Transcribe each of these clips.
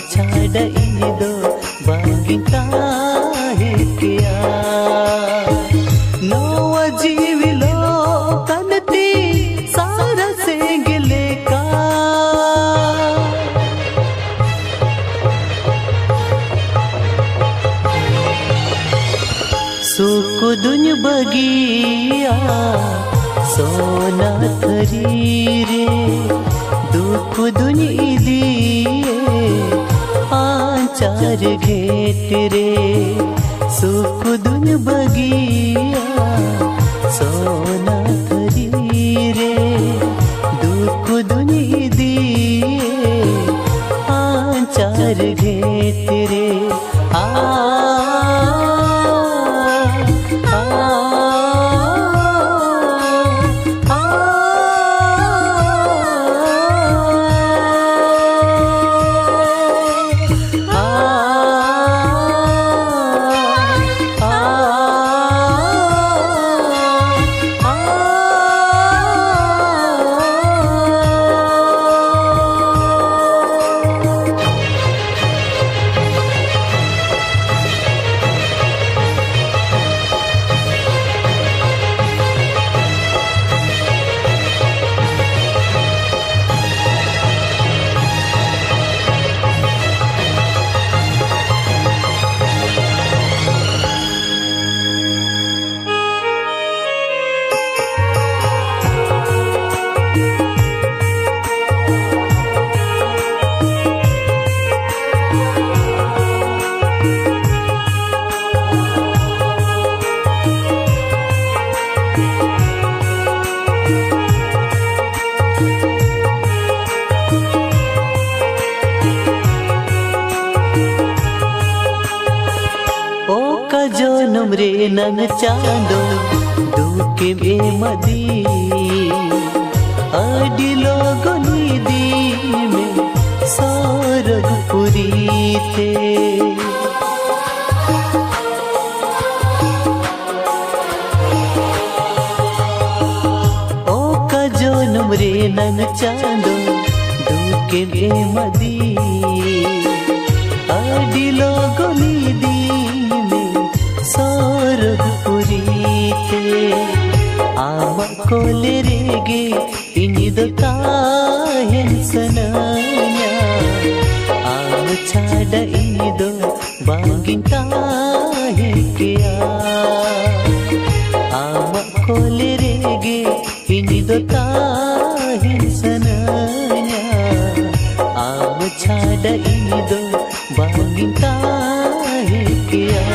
छाड़ इन दो बागी काहे किया। सुख दुन बगिया सोना थरी रे दुख दुन दिए आचार घेट रे सुख दुन बगिया सोना थरी रे दुख दुन दिए आचार घेट रे रे नन चांदो दुखे में मदी अडी लोगोनी दी में सौरग पुरी थे ओ का जोनम रे नन चांदो दुखे में मदी अडी लोगोनी दी सौरग पुरी थे आम कोले रेगे इनिदो ताहें सनाया आम छाड़ा इनिदो बांगिन ताहें किया आम कोले रेगे इनिदो ताहें सनाया आम छाड़ा इनिदो बांगिन ताहें किया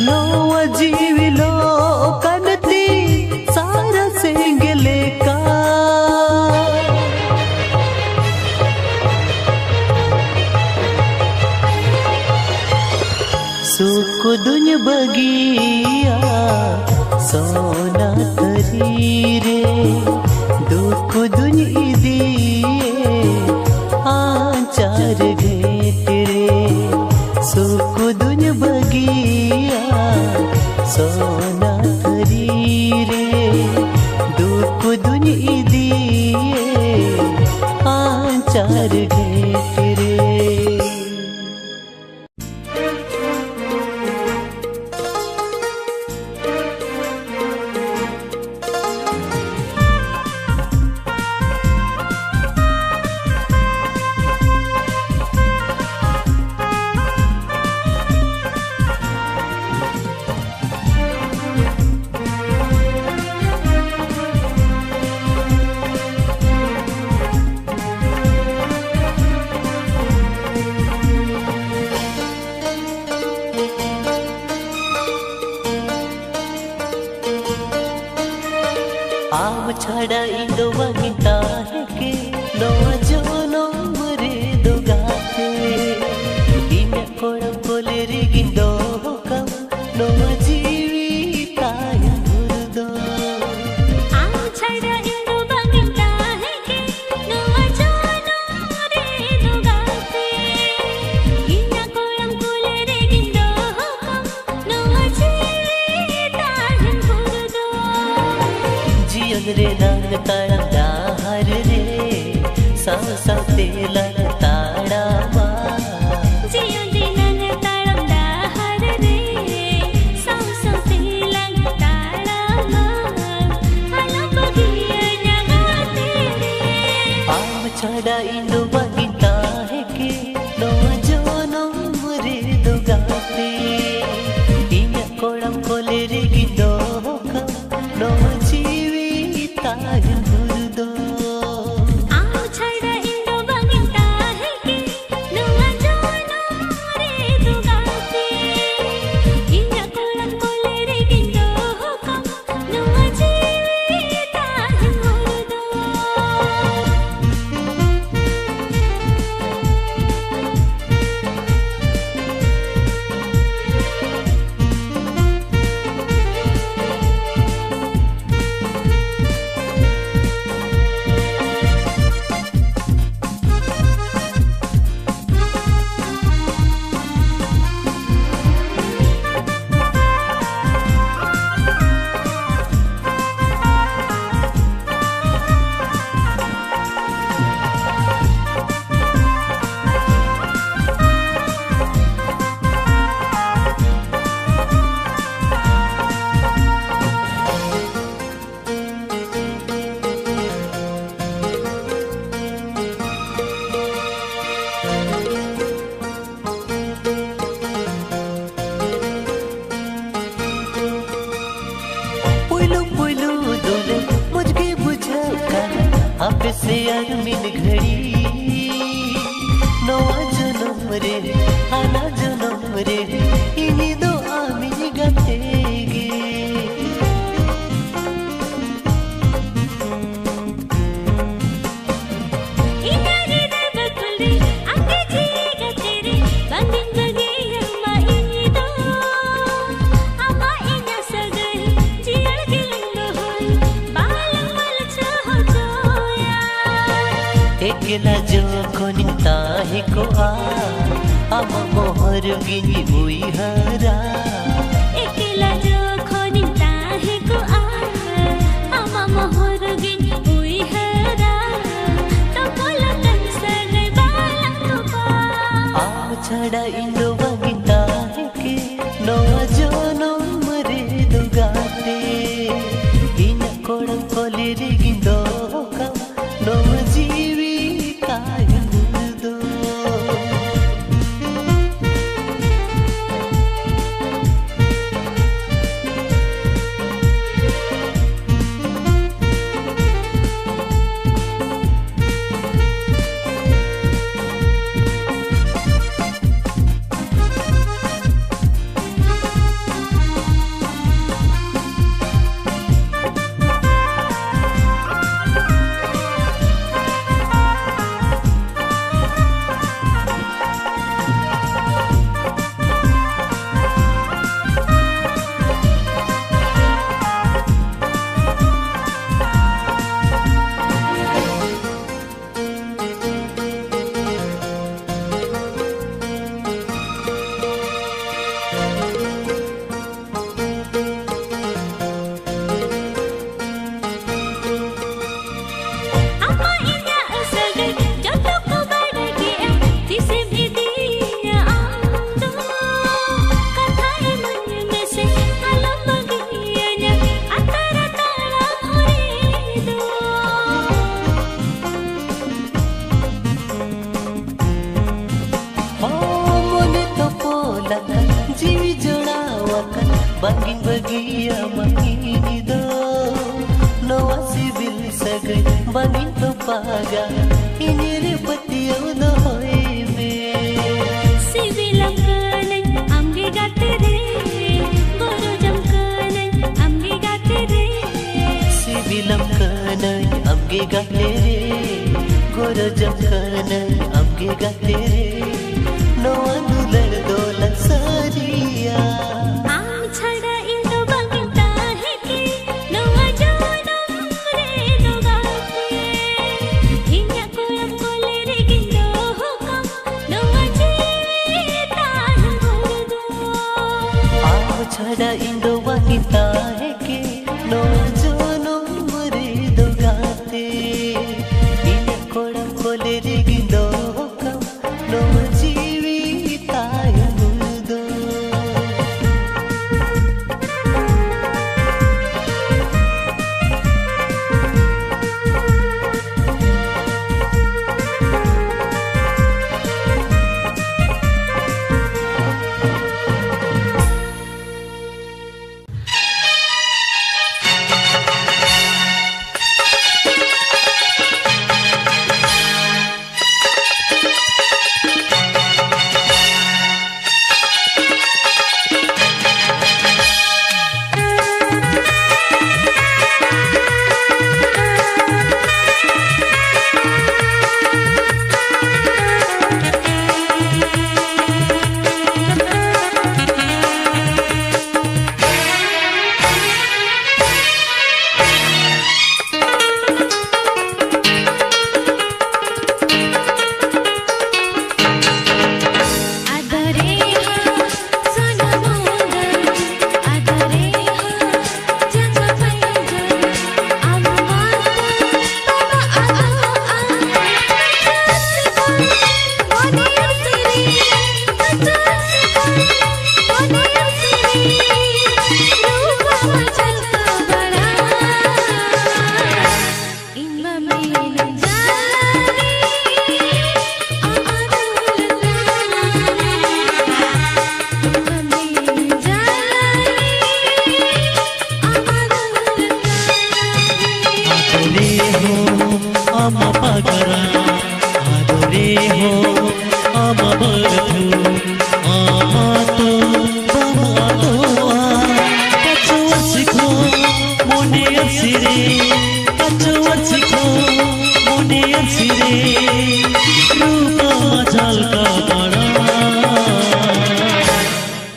नोवा जीविलो कनती सारा सेंगले का सुख दुन बगिया सोना थरी रे दुख दुन दिए आचार घेट रे सुख दुन बगिया सोना थरी रे दुख दुन दिए आचार घेट रे आम छाड़ा इंदो वनिता है के नोआ जो नोमरे दो गाते इन्हें कोड़म कोले रिगिंदो कम नोआ जीवी ताया मुर्दो आम छाड़ा इंदो वनिता है के नोआ जो नोमरे दो गाते इन्हें कोड़म कोले रिगिंदो कम नोआ जीवी ताया मुर्दो जियन रे नांग ताड़ा दाहर रे साव साव तेला ताड़ा मा जियन रे नांग ताड़ा दाहर रे साव साव तेला ताड़ा मा हला बगिया जगाते रे आम छाड़ा इंदो वनिता है के नोआ जो नोमरे दो गाते इन आप से अरमिन घड़ी नवा जन्म रे आना जन्म रे इन्हीं दो आमी गतेगे एकला जो कोनिता ही को आम मोहर गिनी हुई हरा एकला जो कोनिता ही को आम मोहर गिनी हुई हरा तो बोला तन सगे बाला तो पा आम छड़ा इंदो वगिता है के नवा जो नमरे दुगाते इन कोड़ कोले रे गिंदो कम नवा जीवी bangin bagia mangini do no sibil sagai bangin to paga ini repatio do hoime sibilam kanan amge gatte re goro jam kanan amge gatte re sibilam kanan amge gatte re goro jam kanan amge gatte re no anular dolan sariya छड़ा इंदो वगिता है के no जो no मरे दो गाते इन कोड़ा कोले रे गिंदो कम नो जीविता मुदो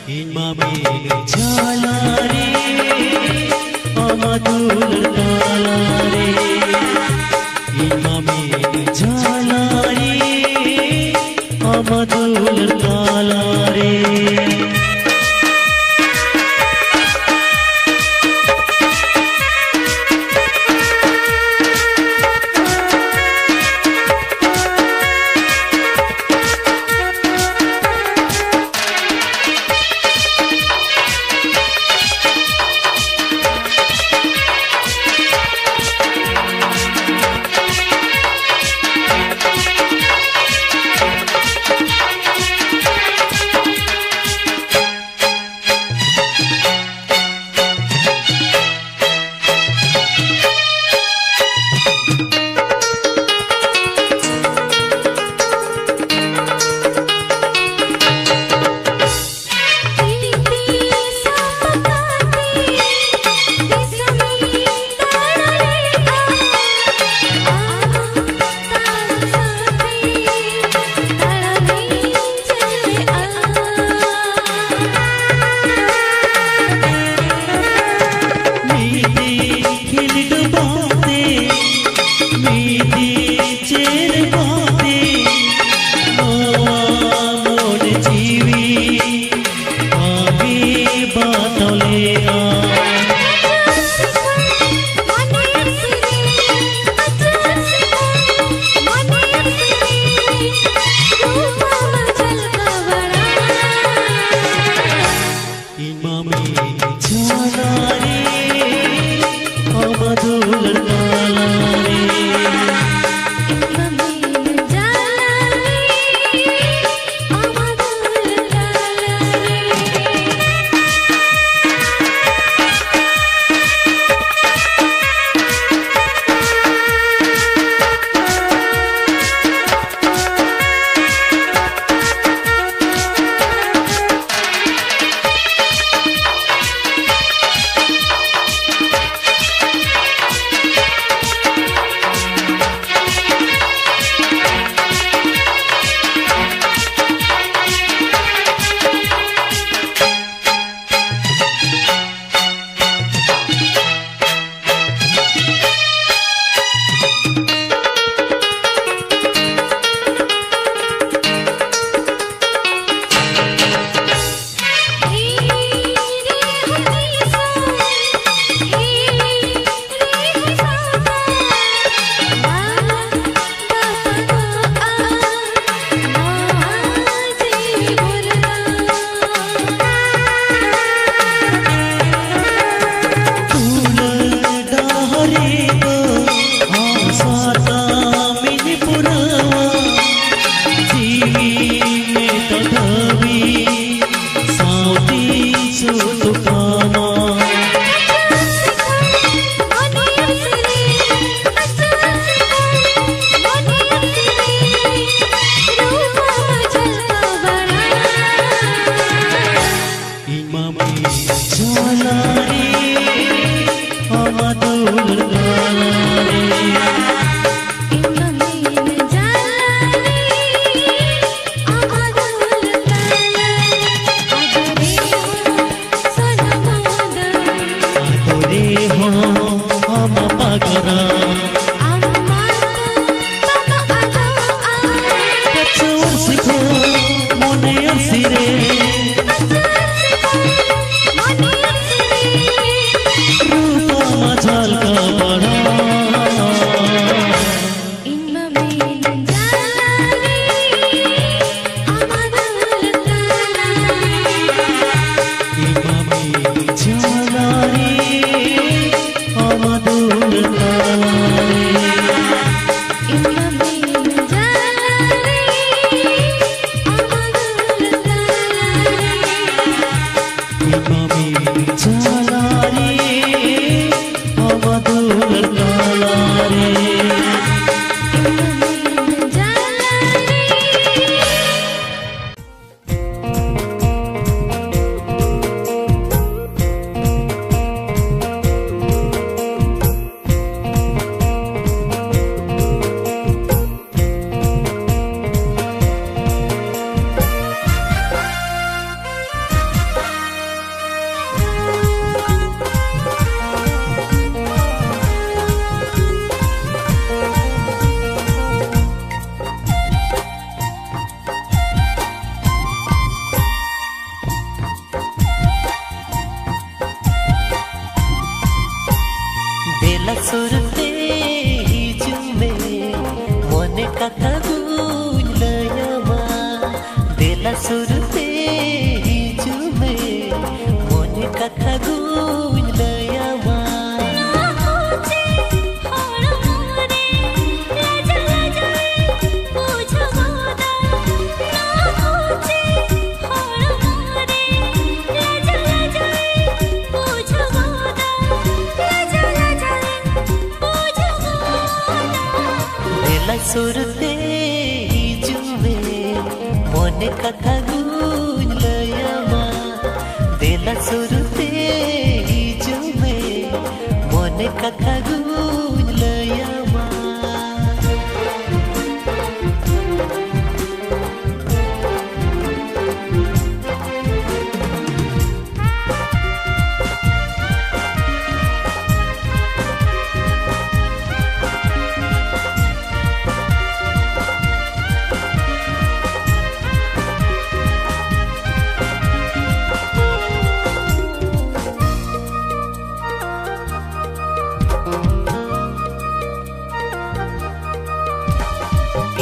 Imamil jalare amadul talare Imamil jalare amadul talare Mone Surte हिजुमे मोने कथा गुलयमा देला सुरते हिजुमे मोने कथा गुलयमा सुरते हिजुमे मोने कथा गुलयमा देला सुरते हिजुमे मोने कथा गुलयमा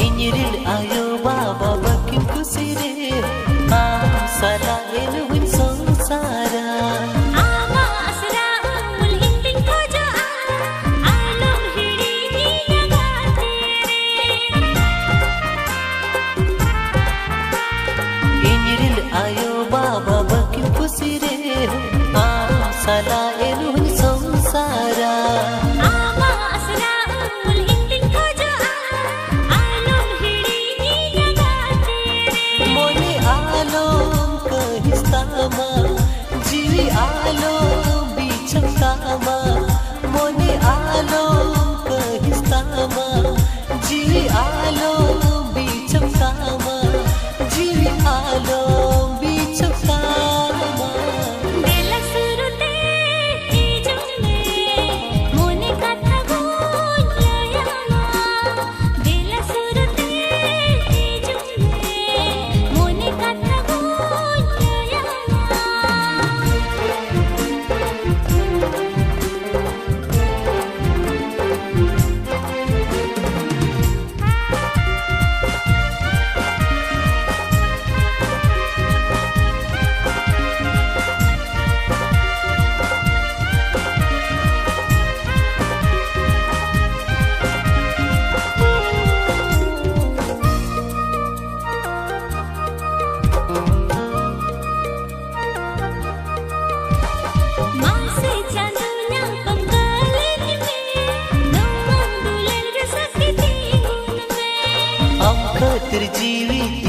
Inyirin ayo baba makin kusire sala eluhin sangsara ama asra mulhinting ko jaan alum hidi nagate Inyirin ayo baba makin kusire sala eluhin sangsara ama asra mulhinting ko जीवी आलो बिछतामा मोने आलो कहिस्तामा जीवी आलो बिछतामा जीवी आलो बिछतामा देला सुरते हिजुमे मोने कथा गुलयमा देला सुरते हिजुमे मोने कथा जीवी